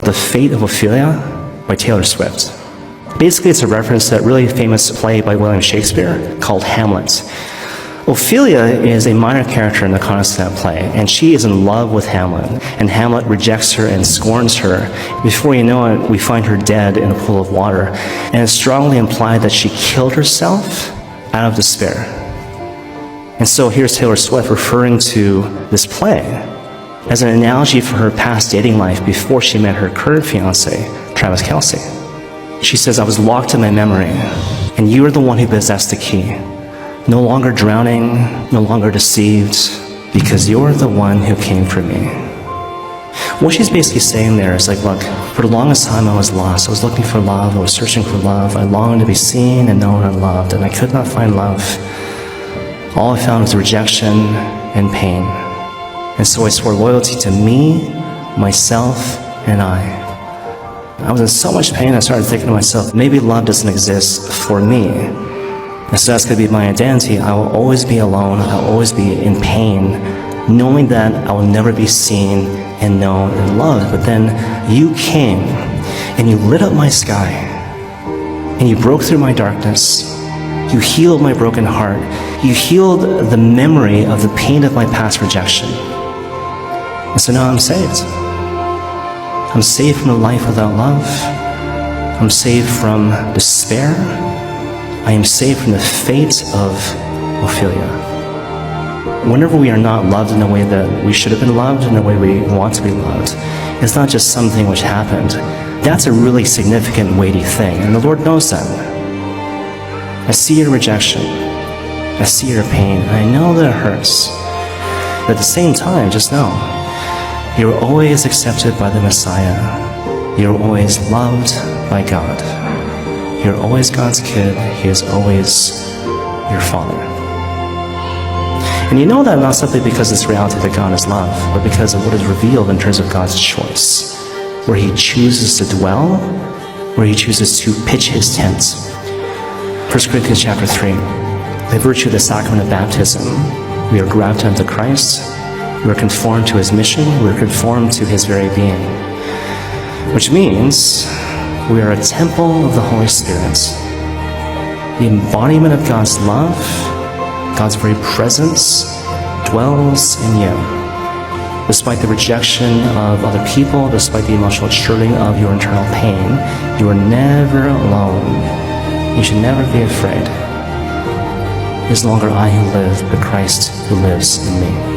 The Fate of Ophalia by Taylor Swift. Basically, it's a reference to that really famous play by William Shakespeare called Hamlet. Ophalia is a minor character in the context of that play, and she is in love with Hamlet, and Hamlet rejects her and scorns her. Before you know it, we find her dead in a pool of water, and it's strongly implied that she killed herself out of despair. And so here's Taylor Swift referring to this play as an analogy for her past dating life before she met her current fiancé, Travis Kelce. She says, "I was locked in my memory, and you are the one who possessed the key. No longer drowning, no longer deceived, because you're the one who came for me." What she's basically saying there is like, look, for the longest time I was lost. I was looking for love. I was searching for love. I longed to be seen and known and loved, and I could not find love. All I found was rejection and pain. And so I swore loyalty to me, myself, and I was in so much pain, I started thinking to myself, maybe love doesn't exist for me. And so that's going to be my identity. I will always be alone. I'll always be in pain, knowing that I will never be seen and known and loved. But then you came, and you lit up my sky, and you broke through my darkness. You healed my broken heart. You healed the memory of the pain of my past rejection. And so now I'm saved. I'm saved from a life without love. I'm saved from despair. I am saved from the fate of Ophalia. Whenever we are not loved in the way that we should have been loved, in the way we want to be loved, it's not just something which happened. That's a really significant, weighty thing, and the Lord knows that. I see your rejection. I see your pain, and I know that it hurts. But at the same time, just know, you're always accepted by the Messiah. You're always loved by God. You're always God's kid. He is always your Father. And you know that not simply because it's reality that God is love, but because of what is revealed in terms of God's choice, where He chooses to dwell, where He chooses to pitch His tent. 1 Corinthians chapter 3. By virtue of the sacrament of baptism, we are grafted unto Christ. We are conformed to His mission. We are conformed to His very being. Which means we are a temple of the Holy Spirit. The embodiment of God's love, God's very presence, dwells in you. Despite the rejection of other people, despite the emotional churning of your internal pain, you are never alone. You should never be afraid. It is no longer I who live, but Christ who lives in me.